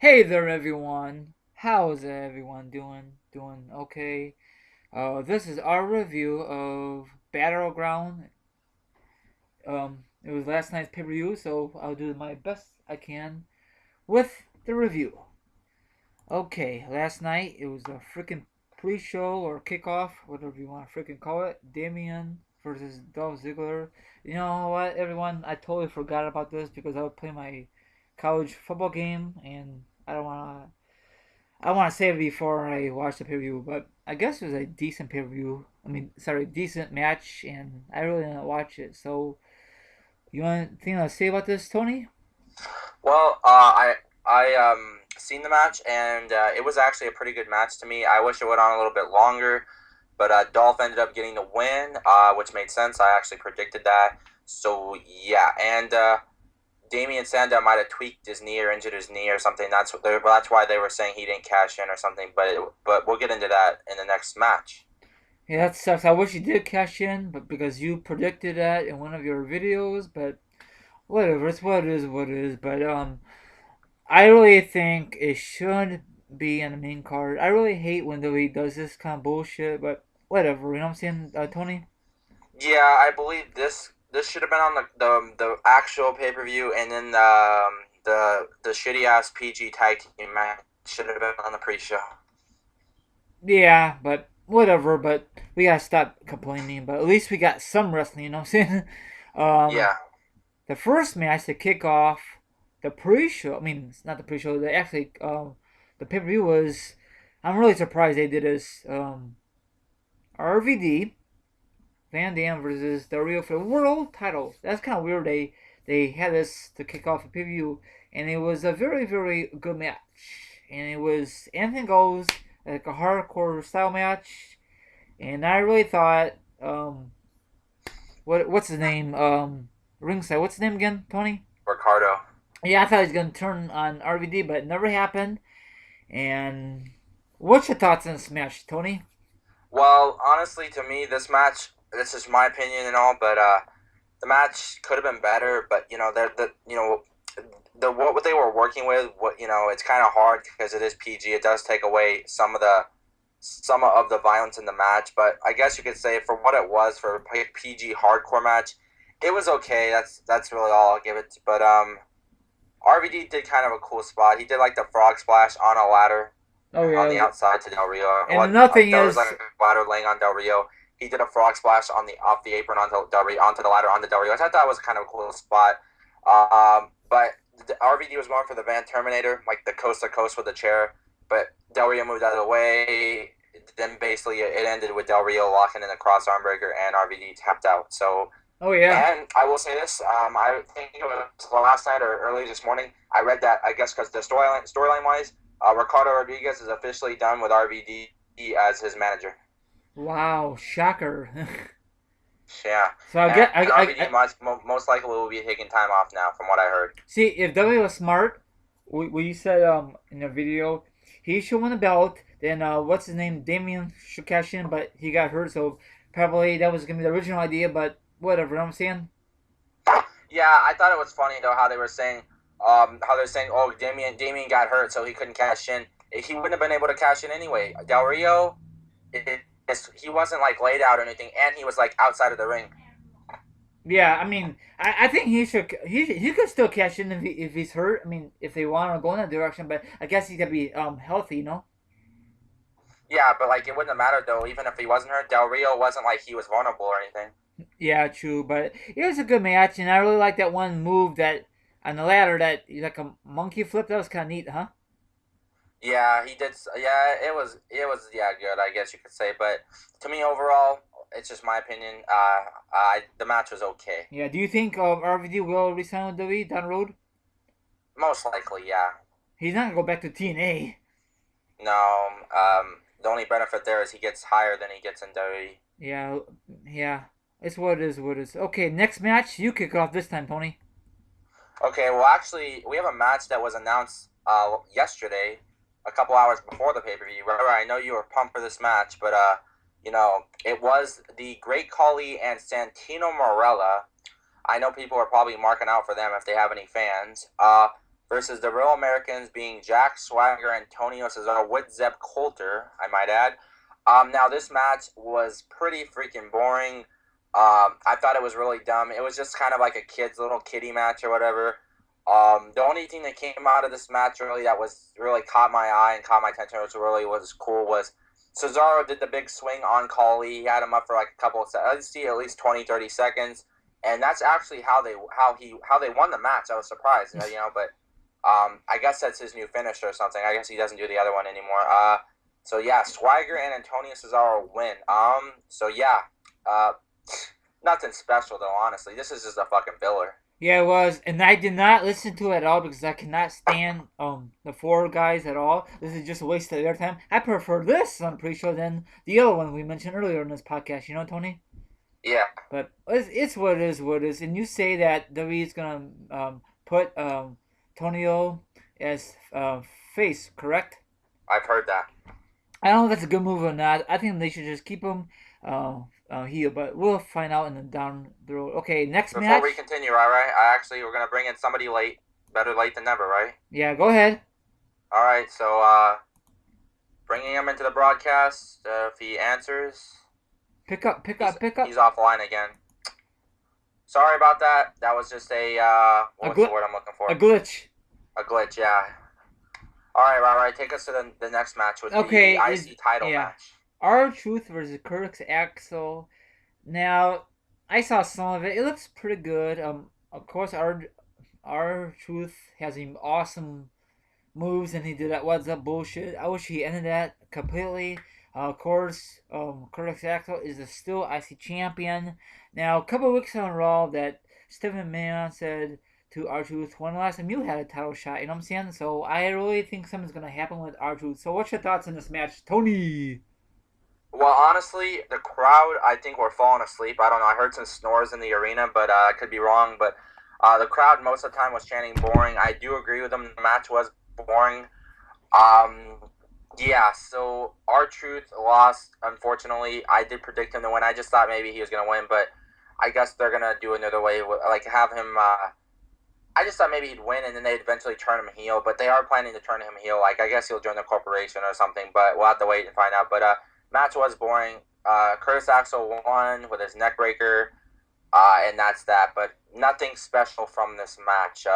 Hey there, everyone. How's everyone doing? Doing okay? This is our review of Battleground. It was last night's pay-per-view, so I'll do my best I can with the review. Okay, last night it was a freaking pre-show or kickoff, whatever you want to freaking call it. Damien versus Dolph Ziggler. You know what, everyone? I totally forgot about this because I was playing my college football game, and I want to save it before I watch the pay per view, but I guess it was a decent pay per view. Decent match, and I really didn't watch it. So, you want anything to say about this, Tony? Well, I seen the match and it was actually a pretty good match to me. I wish it went on a little bit longer, but Dolph ended up getting the win, which made sense. I actually predicted that. So yeah, and Damian Sandow might have tweaked his knee or injured his knee or something. That's why they were saying he didn't cash in or something. But we'll get into that in the next match. Yeah, that sucks. I wish you did cash in, but because you predicted that in one of your videos, but whatever. It's what it is, what it is. But I really think it should be on the main card. I really hate when WWE does this kind of bullshit, but whatever. You know what I'm saying, Tony? Yeah, I believe this should have been on the actual pay per view, and then the shitty ass PG tag team match should have been on the pre show. Yeah, but whatever. But we gotta stop complaining. But at least we got some wrestling. You know what I'm saying? um, Yeah, the first match to kick off the pre-show. I mean, it's not the pre-show. The pay-per-view was. I'm really surprised they did this. RVD Van Dam versus Del Rio for the world title. That's kind of weird. They had this to kick off the preview, and it was a very good match. And it was anything goes, like a hardcore style match. And I really thought, what's his name? Ringside. What's his name again, Tony? Ricardo. Yeah, I thought he was gonna turn on RVD, but it never happened. And what's your thoughts on this match, Tony? Well, honestly, to me, this match. This is my opinion and all, but the match could have been better. But the what they were working with, it's kind of hard because it is PG. It does take away some of the violence in the match, but I guess you could say for what it was for a PG hardcore match, it was okay. That's really all I'll give it. But RVD did kind of a cool spot. He did like the frog splash on a ladder Oh on the yeah, outside to Del Rio. and another thing There was is, like a ladder laying on Del Rio. He did a frog splash on the off the apron onto Del Rio, onto the ladder onto Del Rio. I thought that was kind of a cool spot. But the RVD was going for the Van Terminator, like the coast to coast with the chair. But Del Rio moved out of the way. Then basically it ended with Del Rio locking in a cross armbreaker and RVD tapped out. So, oh yeah, and I will say this: I think it was last night or early this morning. I read that I guess because the storyline wise, Ricardo Rodriguez is officially done with RVD as his manager. wow, shocker. Yeah, So I get, and RVD most likely will be taking time off now, from what I heard. see if W was smart. What you said in the video, he should win the belt. Then what's his name? Damien should cash in, but he got hurt, so probably that was gonna be the original idea. But whatever, you know what I'm saying? Yeah, I thought it was funny though how they're saying, oh, Damien got hurt, so he couldn't cash in. He wouldn't have been able to cash in anyway. Del Rio, he wasn't like laid out or anything, and he was like outside of the ring. Yeah, I mean, I think he could still cash in if he's hurt. I mean, if they want to go in that direction, but I guess he's gotta be healthy, you know. Yeah, but like it wouldn't have mattered though, even if he wasn't hurt. Del Rio wasn't like he was vulnerable or anything. Yeah, true, but it was a good match, and I really like that one move that on the ladder that like a monkey flip. That was kind of neat, huh? Yeah, he did. Yeah, it was yeah good, I guess you could say. But to me overall, it's just my opinion. The match was okay. Yeah. Do you think RVD will resign with WWE down the road? Most likely, yeah. He's not gonna go back to TNA. No, the only benefit there is he gets higher than he gets in WWE. Yeah, yeah. It's what it is. What it is. Okay, next match. You kick off this time, Tony. Okay, well, actually, we have a match that was announced yesterday, a couple hours before the pay per view. Remember, I know you were pumped for this match, but it was the Great Khali and Santino Marella. I know people are probably marking out for them if they have any fans. versus the Real Americans being Jack Swagger, Antonio Cesaro with Zeb Coulter, I might add. Now, this match was pretty freaking boring. I thought it was really dumb. It was just kind of like a kid's little kiddie match or whatever. The only thing that came out of this match really that was really caught my eye and caught my attention, which really was cool, was Cesaro did the big swing on Khali. He had him up for like a couple of seconds, at least 20, 30 seconds. And that's actually how they won the match. I was surprised, but I guess that's his new finisher or something. I guess he doesn't do the other one anymore. So yeah, Swagger and Antonio Cesaro win. Nothing special though, honestly. This is just a fucking filler. Yeah, it was, and I did not listen to it at all because I cannot stand the four guys at all. This is just a waste of their time. I prefer this, I'm pretty sure, than the other one we mentioned earlier in this podcast. You know, Tony? Yeah. But it's what it is, what it is. And you say that WWE is gonna put Tonio as face, correct? I've heard that. I don't know if that's a good move or not. I think they should just keep him heel, but we'll find out in the down the road. Okay, next match. Before we continue, all right? We're gonna bring in somebody late. Better late than never, right? Yeah, go ahead. All right, so bringing him into the broadcast. If he answers, pick up. He's offline again. Sorry about that. That was just what's the word I'm looking for? A glitch. A glitch, yeah. All right. Take us to the next match with the IC title match. R-Truth versus Curtis Axel. Now, I saw some of it. It looks pretty good. Of course, R-Truth has some awesome moves, and he did that "What's Up" bullshit. I wish he ended that completely. Of course, Curtis Axel is still IC champion. Now, a couple of weeks on Raw, that Stephen Mann said to R-Truth, when last time you had a title shot, you know what I'm saying? So I really think something's going to happen with R-Truth. So what's your thoughts on this match, Tony? Well, honestly, the crowd, I think, were falling asleep. I don't know. I heard some snores in the arena, but I could be wrong. But the crowd most of the time was chanting boring. I do agree with them. The match was boring. Yeah, so R-Truth lost, unfortunately. I did predict him to win. I just thought maybe he was going to win, but I guess they're going to do another way, like have him... I just thought maybe he'd win, and then they'd eventually turn him heel, but they are planning to turn him heel. Like, I guess he'll join the corporation or something, but we'll have to wait and find out. But match was boring. Curtis Axel won with his neck breaker, and that's that. But nothing special from this match.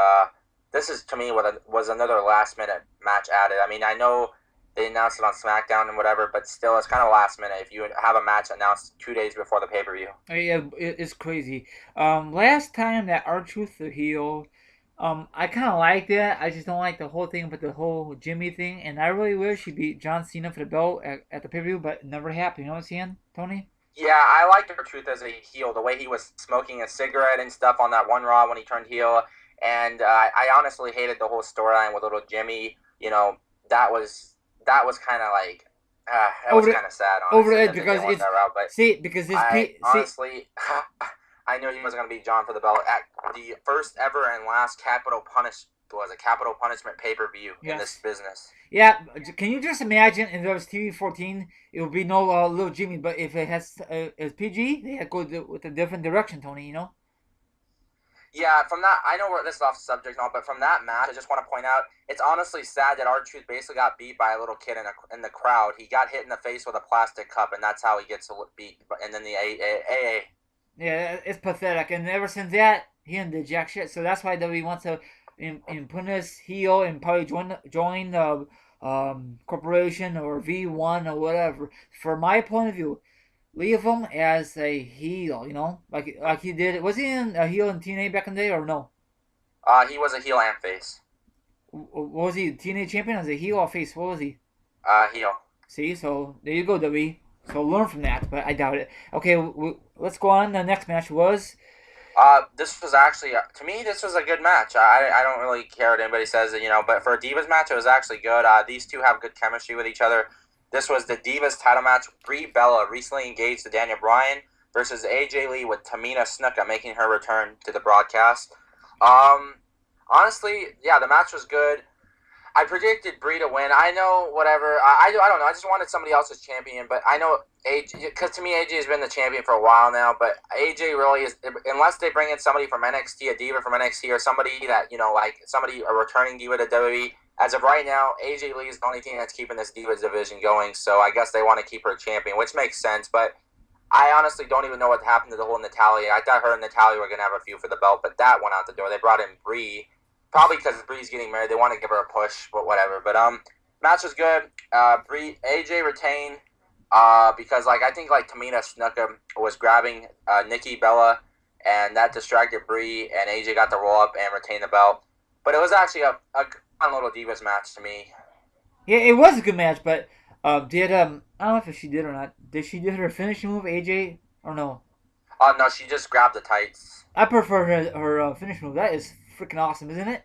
This is, to me, was another last-minute match added. I mean, I know they announced it on SmackDown and whatever, but still, it's kind of last minute if you have a match announced 2 days before the pay-per-view. Yeah, it's crazy. Last time that R-Truth the heel... I kind of liked it. I just don't like the whole thing, but the whole Jimmy thing. And I really wish he beat John Cena for the belt at the pay-per-view, but it never happened. You know what I'm saying, Tony? Yeah, I liked R-Truth as a heel. The way he was smoking a cigarette and stuff on that one Raw when he turned heel. And I honestly hated the whole storyline with little Jimmy. You know, that was kind of like... that was kind of sad, honestly. Over it because it's... Honestly... I knew he wasn't going to beat John for the belt at the first ever and last capital punishment pay-per-view in this business. Yeah, can you just imagine if there was TV-14, it would be no little Jimmy, but if it has it's PG, they have to go with a different direction, Tony, you know? Yeah, from that, I know this is off subject now, but from that match, I just want to point out, it's honestly sad that R-Truth basically got beat by a little kid in the crowd. He got hit in the face with a plastic cup, and that's how he gets beat. And then the AA. Yeah, it's pathetic, and ever since that, he didn't do jack shit. So that's why WWE wants to put his heel and probably join the corporation or V1 or whatever. For my point of view, leave him as a heel. You know, like he did. Was he a heel in TNA back in the day or no? He was a heel and face. Was he TNA champion as a heel or face? What was he? Heel. See, so there you go, WWE. So learn from that, but I doubt it. Okay, let's go on. The next match was... this was actually, to me, this was a good match. I don't really care what anybody says, but for a Divas match, it was actually good. These two have good chemistry with each other. This was the Divas title match. Brie Bella recently engaged to Daniel Bryan versus AJ Lee with Tamina Snuka making her return to the broadcast. Honestly, yeah, the match was good. I predicted Brie to win. I know whatever. I don't know. I just wanted somebody else's champion, but I know AJ, because to me AJ has been the champion for a while now. But AJ really is, unless they bring in somebody from NXT, a diva from NXT, or somebody that like somebody a returning diva to WWE. As of right now, AJ Lee is the only thing that's keeping this divas division going. So I guess they want to keep her champion, which makes sense. But I honestly don't even know what happened to the whole Natalia. I thought her and Natalia were gonna have a feud for the belt, but that went out the door. They brought in Brie. Probably because Brie's getting married, they want to give her a push, but whatever. But match was good. Brie AJ retained. Because I think Tamina Snuka was grabbing Nikki Bella, and that distracted Brie, and AJ got the roll up and retained the belt. But it was actually a fun little divas match to me. Yeah, it was a good match, but did I don't know if she did or not. Did she do her finishing move, AJ, or no? Oh no, she just grabbed the tights. I prefer her finish move. That is freaking awesome, isn't it?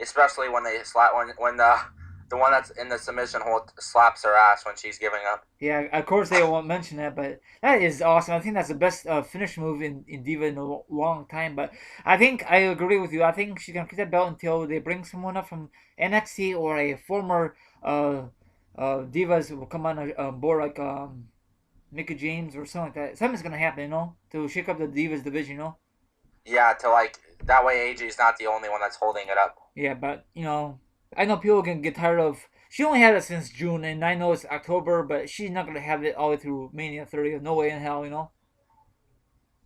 Especially when they slap when the one that's in the submission hold slaps her ass when she's giving up. Yeah, of course they won't mention that, but that is awesome. I think that's the best finish move in Diva in a long time. But I think I agree with you. I think she's gonna keep that belt until they bring someone up from NXT or a former Divas will come on board like Mickey James or something like that. Something's gonna happen, to shake up the Divas division, Yeah, to that way AJ's not the only one that's holding it up. Yeah, but I know people can get tired of. She only had it since June, and I know it's October, but she's not gonna have it all the way through Mania 30th. No way in hell. And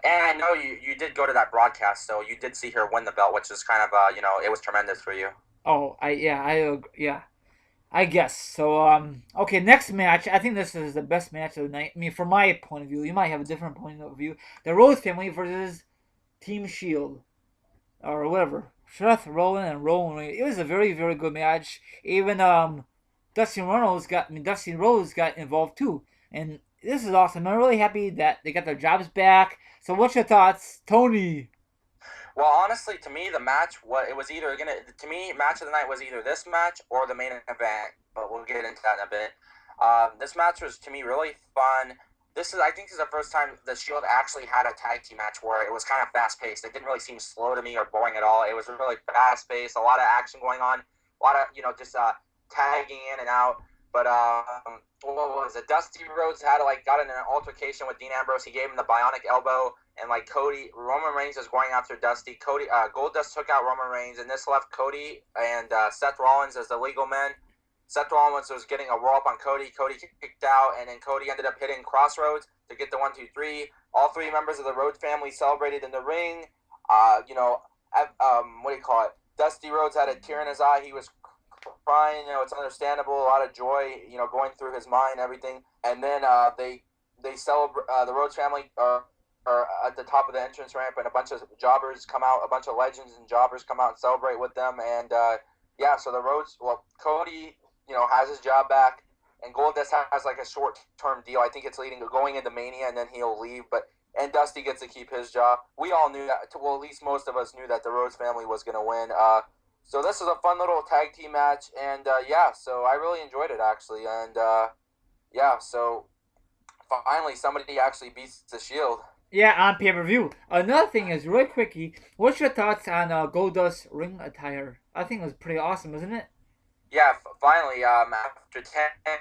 I know you did go to that broadcast, so you did see her win the belt, which is kind of it was tremendous for you. Oh, I guess so. Okay, next match. I think this is the best match of the night. I mean, from my point of view, you might have a different point of view. The Rose family versus Team Shield, or whatever. Seth Rollins and Roman Reigns. It was a very, very good match. Even Dustin Rhodes got involved too. And this is awesome. I'm really happy that they got their jobs back. So what's your thoughts, Tony? Well, honestly, to me, the match it was either to me, match of the night was either this match or the main event. But we'll get into that in a bit. This match was to me really fun. I think this is the first time the Shield actually had a tag team match where it was kind of fast paced. It didn't really seem slow to me or boring at all. It was really fast paced, a lot of action going on, a lot of just tagging in and out. But what was it? Dusty Rhodes got in an altercation with Dean Ambrose. He gave him the bionic elbow, and Roman Reigns was going after Dusty. Goldust took out Roman Reigns, and this left Cody and Seth Rollins as the legal men. Seth Rollins was getting a roll up on Cody. Cody kicked out, and then Cody ended up hitting Crossroads to get the 1-2-3. All three members of the Rhodes family celebrated in the ring. What do you call it? Dusty Rhodes had a tear in his eye. He was crying. It's understandable. A lot of joy, going through his mind, everything. And then they celebrate. The Rhodes family are at the top of the entrance ramp, and a bunch of jobbers come out. A bunch of legends and jobbers come out and celebrate with them. And so the Rhodes. Well, Cody, has his job back, and Goldust has a short-term deal. I think it's going into Mania, and then he'll leave. And Dusty gets to keep his job. We all knew that. Well, at least most of us knew that the Rhodes family was going to win. So this is a fun little tag team match, and so I really enjoyed it actually, and so finally somebody actually beats the Shield. Yeah, on pay-per-view. Another thing is, really quickly, what's your thoughts on Goldust ring attire? I think it was pretty awesome, isn't it? Yeah, finally, after 10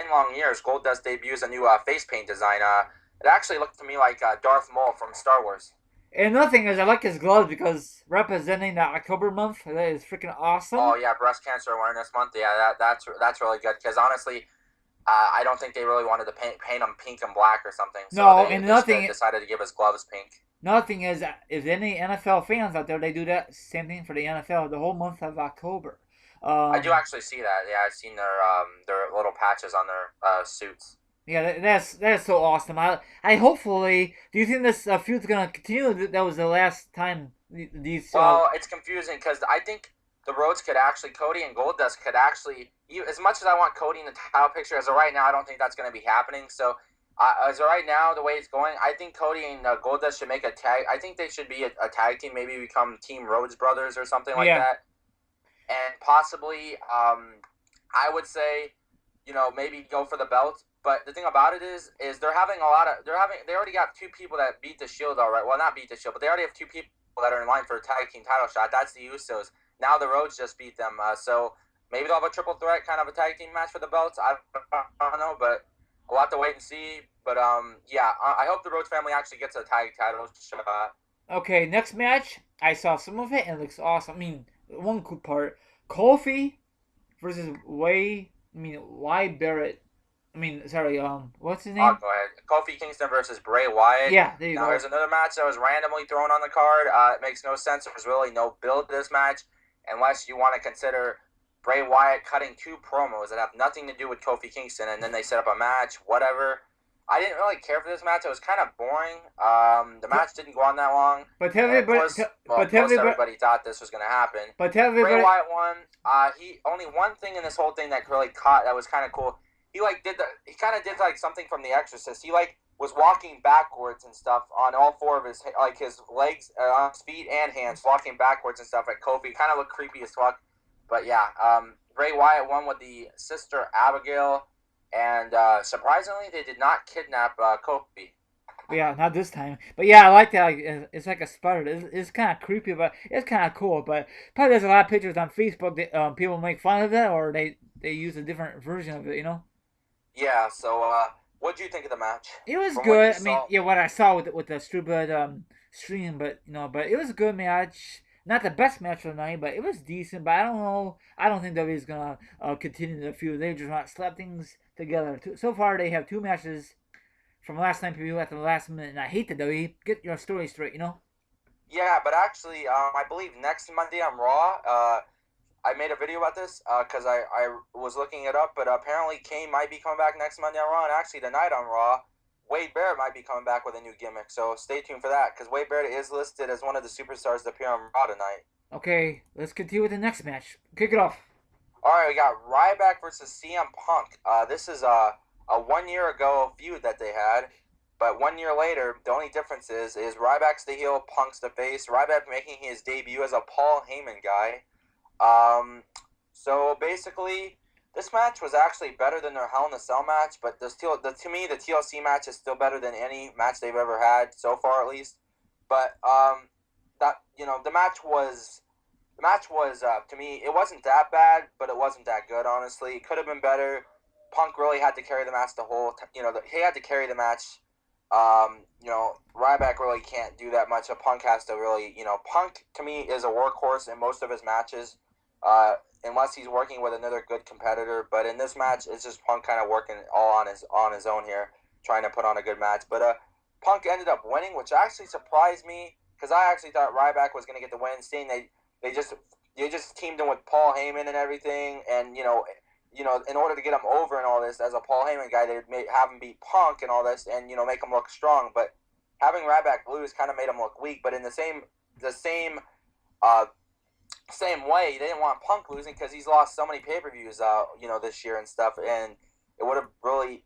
long years, Goldust debuts a new face paint design. It actually looked to me like Darth Maul from Star Wars. And another thing is, I like his gloves because representing the October month, that is freaking awesome. Oh yeah, Breast Cancer Awareness Month. Yeah, that's really good because honestly, I don't think they really wanted to paint him pink and black or something. So no, they decided to give his gloves pink. Another thing is, if any NFL fans out there, they do that same thing for the NFL the whole month of October. I do actually see that. Yeah, I've seen their little patches on their suits. Yeah, that's so awesome. I hopefully. Do you think this feud's gonna continue? That was the last time these. Well, it's confusing because I think the Rhodes Cody and Goldust could actually. As much as I want Cody in the title picture, as of right now, I don't think that's going to be happening. So, as of right now, the way it's going, I think Cody and Goldust should make a tag. I think they should be a tag team. Maybe become Team Rhodes Brothers or something like that. And possibly, I would say, maybe go for the belt. But the thing about it is they already got two people that beat the Shield already. Well, not beat the Shield, but they already have two people that are in line for a tag team title shot. That's the Usos. Now the Rhodes just beat them. So maybe they'll have a triple threat kind of a tag team match for the belts. I don't know, but we'll have to wait and see. But yeah, I hope the Rhodes family actually gets a tag title shot. Okay, next match. I saw some of it and it looks awesome. I mean, one cool part: Kofi versus Why Barrett. I mean, sorry. What's his Oh, name? go ahead. Kofi Kingston versus Bray Wyatt. Yeah, there you Now, go. there's another match that was randomly thrown on the card. It makes no sense. There's really no build to this match unless you want to consider Bray Wyatt cutting two promos that have nothing to do with Kofi Kingston, and then they set up a match, whatever. I didn't really care for this match. It was kind of boring. The match didn't go on that long. But tell And of everybody, course, well, tell most everybody, everybody thought this was going to happen. but tell Bray everybody. Wyatt won. He only one thing in this whole thing that really caught that was kind of cool. He kind of did like something from The Exorcist. He like was walking backwards and stuff on all four of his like his legs, on his feet and hands, walking backwards and stuff at Kofi. Kind of looked creepy as fuck. But yeah, Bray Wyatt won with the sister Abigail, and surprisingly, they did not kidnap Kofi. Yeah, not this time. But yeah, I like that. Like, it's like a spider. It's kind of creepy, but it's kind of cool. But probably there's a lot of pictures on Facebook that people make fun of it, or they use a different version of it. You know. Yeah. So, what do you think of the match? It was From what you good. I mean, saw, yeah, what I saw with the stupid stream, but but it was a good match. Not the best match of the night, but it was decent. But I don't know. I don't think WWE's gonna continue the feud. They just want to slap things together. So far, they have two matches from last time preview at the last minute, and I hate the WWE. Get your story straight, you know. yeah, but actually, I believe next Monday on Raw, I made a video about this because I was looking it up, but apparently Kane might be coming back next Monday on Raw, and actually tonight on Raw, Wade Barrett might be coming back with a new gimmick. So stay tuned for that because Wade Barrett is listed as one of the superstars to appear on Raw tonight. Okay, let's continue with the next match. Kick it off. All right, we got Ryback versus CM Punk. This is a 1 year ago feud that they had. But 1 year later, the only difference is Ryback's the heel, Punk's the face. Ryback making his debut as a Paul Heyman guy. So basically, this match was actually better than their Hell in a Cell match. But to me, the TLC match is still better than any match they've ever had so far, at least. But the match was to me, it wasn't that bad, but it wasn't that good. Honestly, it could have been better. Punk really had to carry the match he had to carry the match. Ryback really can't do that much. So Punk has to really, Punk to me is a workhorse in most of his matches, unless he's working with another good competitor. But in this match, it's just Punk kind of working all on his own here, trying to put on a good match. But Punk ended up winning, which actually surprised me because I actually thought Ryback was going to get the win. Seeing they just teamed him with Paul Heyman and everything, and in order to get him over and all this, as a Paul Heyman guy, they'd have him beat Punk and all this, and make him look strong. But having Ryback lose kind of made him look weak. But in the same way, they didn't want Punk losing because he's lost so many pay-per-views, this year and stuff, and it wouldn't really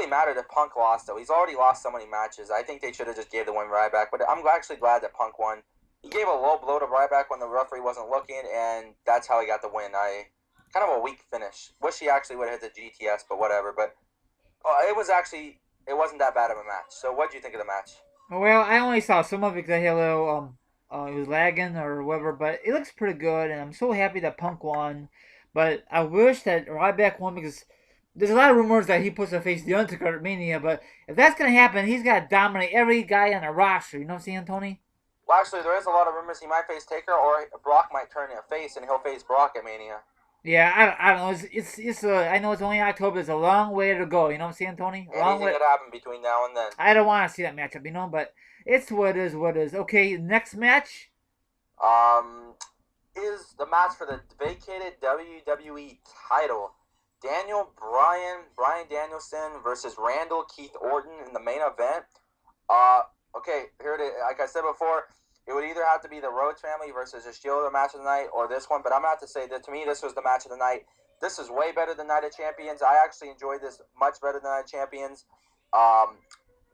matter if Punk lost though. He's already lost so many matches. I think they should have just gave the win Ryback. But I'm actually glad that Punk won. He gave a low blow to Ryback when the referee wasn't looking, and that's how he got the win. Kind of a weak finish. Wish he actually would have hit the GTS, but whatever. But it wasn't that bad of a match. So what do you think of the match? Well, I only saw some of it because I had a little it was lagging or whatever, but it looks pretty good, and I'm so happy that Punk won. But I wish that Ryback won because there's a lot of rumors that he puts to face the Undertaker at Mania. But if that's gonna happen, he's got to dominate every guy on the roster. You know what I'm saying, Tony? Well, actually, there is a lot of rumors he might face Taker, or Brock might turn a face, and he'll face Brock at Mania. Yeah, I don't know. It's I know it's only October. It's a long way to go. You know what I'm saying, Tony? A long Anything way. could happen between now and then. I don't want to see that matchup, but it's what it is. What it is. Okay, next match. Um, is the match for the vacated WWE title. Brian Danielson versus Randall Keith Orton in the main event. Okay, here it is. Like I said before, it would either have to be the Rhodes family versus the Shield match of the night or this one, but I'm going to have to say that to me, this was the match of the night. This is way better than Night of Champions. I actually enjoyed this much better than Night of Champions.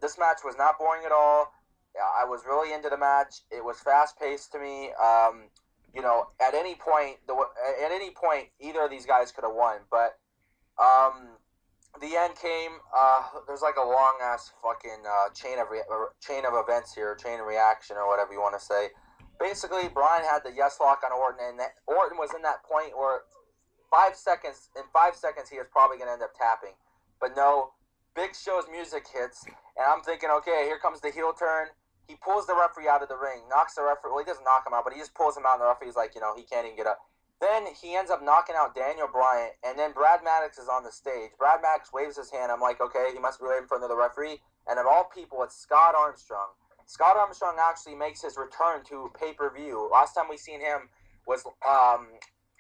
This match was not boring at all. I was really into the match. It was fast paced to me. At any point, either of these guys could have won, but the end came. There's like a long ass fucking chain of events here, chain of reaction or whatever you want to say. Basically, Brian had the yes lock on Orton, and Orton was in that point where 5 seconds. In 5 seconds, he is probably going to end up tapping. But no, Big Show's music hits, and I'm thinking, okay, here comes the heel turn. He pulls the referee out of the ring, knocks the referee. Well, he doesn't knock him out, but he just pulls him out, and the referee's like, he can't even get up. Then he ends up knocking out Daniel Bryan, and then Brad Maddox is on the stage. Brad Maddox waves his hand. I'm like, okay, he must be waiting for another referee. And of all people, it's Scott Armstrong. Scott Armstrong actually makes his return to pay-per-view. Last time we seen him was, it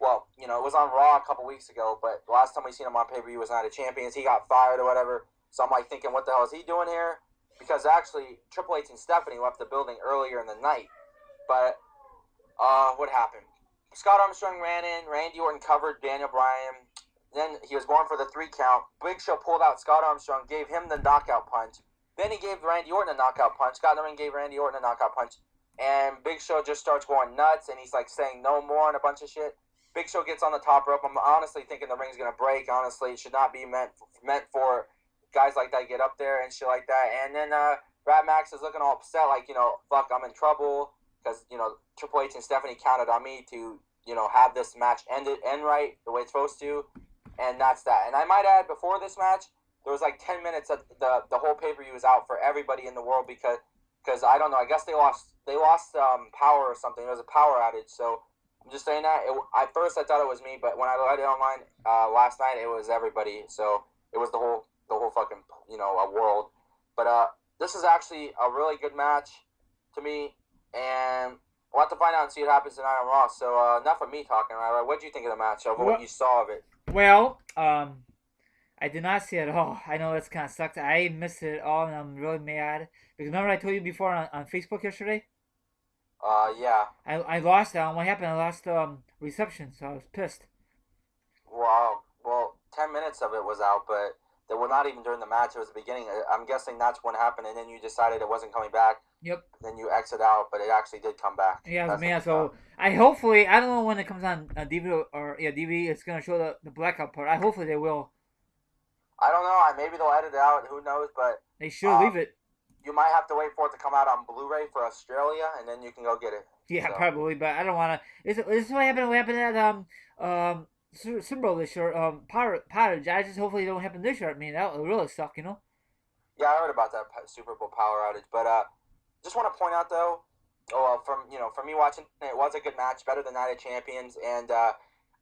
was on Raw a couple weeks ago, but the last time we seen him on pay-per-view was Night of Champions. He got fired or whatever. So I'm like thinking, what the hell is he doing here? Because actually, Triple H and Stephanie left the building earlier in the night. But what happened? Scott Armstrong ran in. Randy Orton covered Daniel Bryan. Then he was going for the 3 count. Big Show pulled out Scott Armstrong, gave him the knockout punch. Then he gave Randy Orton a knockout punch. Scott Norton gave Randy Orton a knockout punch. And Big Show just starts going nuts, and he's like saying no more and a bunch of shit. Big Show gets on the top rope. I'm honestly thinking the ring's going to break. Honestly, it should not be meant for guys like that get up there and shit like that. And then Brad Max is looking all upset, like, fuck, I'm in trouble. Because, Triple H and Stephanie counted on me to, have this match end right the way it's supposed to. And that's that. And I might add, before this match, there was like 10 minutes that the whole pay-per-view was out for everybody in the world because I don't know, I guess they lost power or something. There was a power outage. So I'm just saying that. At first I thought it was me, but when I read it online last night, it was everybody. So it was the whole fucking, a world. But this is actually a really good match to me, and we'll have to find out and see what happens tonight on Raw. So enough of me talking, right? What did you think of the match, over what you saw of it? Well, I did not see it at all. I know that's kind of sucked. I missed it all, and I'm really mad. Because remember I told you before on Facebook yesterday? Yeah. I lost what happened? I lost reception, so I was pissed. Wow. Well, 10 minutes of it was out, but they were not even during the match. It was the beginning. I'm guessing that's what happened, and then you decided it wasn't coming back. Yep. Then you exit out, but it actually did come back. Yeah, man. So I don't know when it comes on DVD or DVD. It's gonna show the blackout part. Hopefully they will. I don't know. Maybe they'll edit it out. Who knows? But they should leave it. You might have to wait for it to come out on Blu-ray for Australia, and then you can go get it. Yeah, probably. But I don't want to. This is what happened. What happened at Super Bowl this year? Pottage. I just hopefully it don't happen this year. I mean, that would really suck, Yeah, I heard about that Super Bowl power outage. But just want to point out though, from me watching it was a good match, better than Night of Champions, and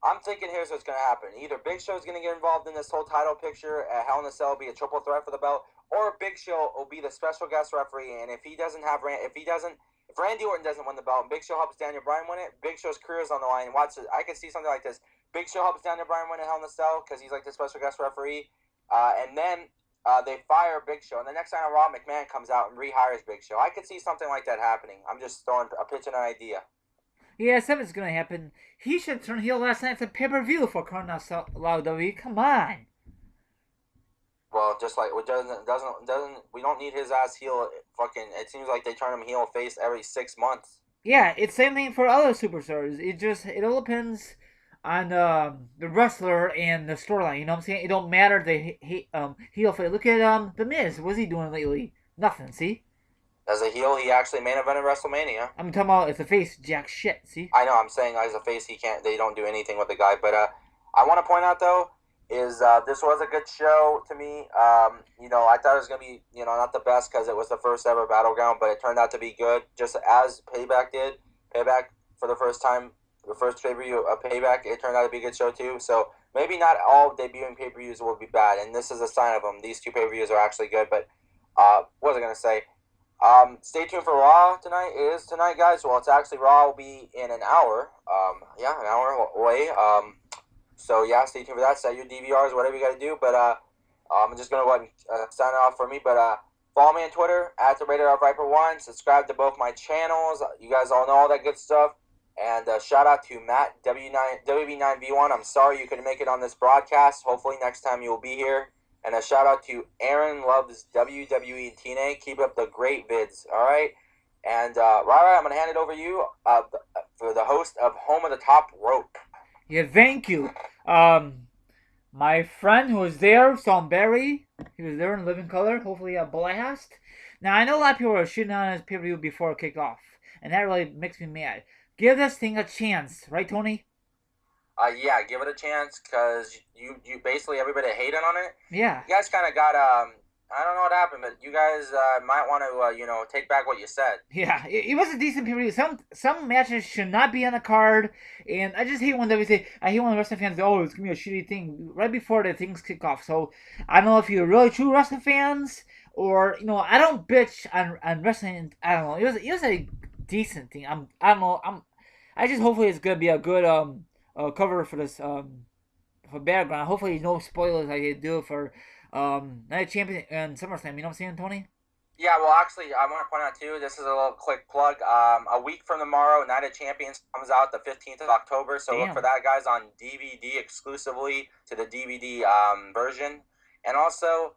I'm thinking here's what's going to happen. Either Big Show's going to get involved in this whole title picture at Hell in a Cell, be a triple threat for the belt, or Big Show will be the special guest referee. And if Randy Orton doesn't win the belt and Big Show helps Daniel Bryan win it, Big Show's career is on the line. Watch it. I could see something like this. Big Show helps Daniel Bryan win at Hell in a Cell because he's like the special guest referee. And then they fire Big Show. And the next time Raw, McMahon comes out and rehires Big Show. I could see something like that happening. I'm just pitching an idea. Yeah, something's gonna happen. He should turn heel last night for pay-per-view for crying out loud, WWE. Come on. Well, just like it doesn't we don't need his ass heel. Fucking, it seems like they turn him heel face every 6 months. Yeah, it's same thing for other superstars. It all depends on the wrestler and the storyline. You know what I'm saying? It don't matter the heel face. Look at The Miz. What's he doing lately? Nothing. See? As a heel, he actually main evented WrestleMania. I'm talking about as a face, jack shit. See? I know. I'm saying as a face, they don't do anything with the guy. But I want to point out though, is this was a good show to me. I thought it was gonna be not the best because it was the first ever Battleground, but it turned out to be good, just as Payback did. Payback for the first time, the first pay-per-view of Payback, it turned out to be a good show too. So maybe not all debuting pay-per-views will be bad, and this is a sign of them. These 2 pay-per-views are actually good. But what was I gonna say? Stay tuned for Raw tonight. It is tonight, guys. Well, it's actually Raw will be in an hour. An hour away. So yeah, stay tuned for that. Set your DVRs, whatever you got to do. But I'm just gonna go ahead and sign off for me. But follow me on Twitter at the Radar Viper1. Subscribe to both my channels. You guys all know all that good stuff. And shout out to Matt WB9V1. I'm sorry you couldn't make it on this broadcast. Hopefully next time you will be here. And a shout out to Aaron Loves WWE and TNA. Keep up the great vids, all right? And Rara, I'm going to hand it over to you for the host of Home of the Top Rope. Yeah, thank you. My friend who was there, Tom Barry, he was there in living color. Hopefully a blast. Now, I know a lot of people were shitting on his pay-per-view before it kicked off. And that really makes me mad. Give this thing a chance. Right, Tony? Yeah, give it a chance because you basically everybody hated on it. Yeah. You guys kind of got I don't know what happened, but you guys might want to take back what you said. Yeah, it was a decent period. Some matches should not be on the card, and I just hate when they say I hate when wrestling fans say, "Oh, it's gonna be a shitty thing" right before the things kick off. So I don't know if you're really true wrestling fans or I don't bitch on wrestling. I don't know. It was a decent thing. I don't know. I just hopefully it's gonna be a good cover for this for Battleground. Hopefully no spoilers like they do for Night of Champions and SummerSlam. You know what I'm saying, Tony? Yeah, well, actually, I want to point out too. This is a little quick plug. A week from tomorrow, Night of Champions comes out the 15th of October. So look for Damn. that, guys, on DVD exclusively to the DVD version. And also,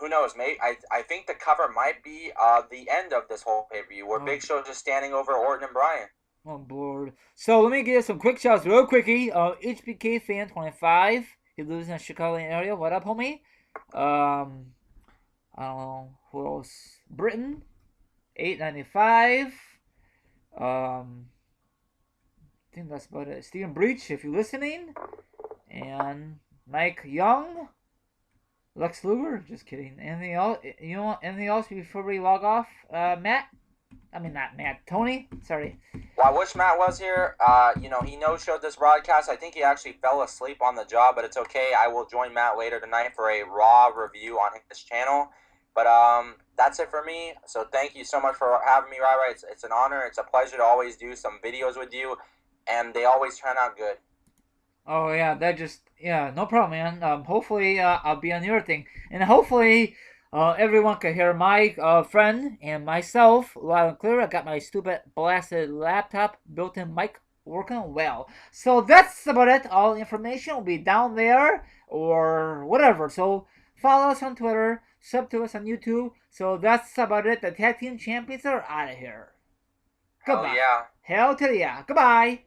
who knows? Maybe I think the cover might be the end of this whole pay per view, where Oh, Big Show just standing over Orton and Bryan. I'm bored. So let me give some quick shouts real quickie. HBK fan 25. He lives in the Chicago area. What up, homie? Um, I don't know who else. Britain 895. I think that's about it. Stephen Breach, if you're listening, and Mike Young, Lex Luger. Just kidding. Anything else? You know anything else before we log off? Matt. I mean not Matt. Tony. Sorry. Well, I wish Matt was here. He no-showed this broadcast. I think he actually fell asleep on the job, but it's okay. I will join Matt later tonight for a Raw review on his channel. But that's it for me. So thank you so much for having me, Rai. It's an honor. It's a pleasure to always do some videos with you, and they always turn out good. Oh yeah, no problem, man. Hopefully I'll be on your thing, and hopefully everyone can hear my friend and myself loud and clear. I got my stupid blasted laptop built-in mic working well. So that's about it. All information will be down there or whatever. So follow us on Twitter, sub to us on YouTube. So that's about it. The tag team champions are out of here. Hell Goodbye. yeah. Hell to the yeah. Goodbye.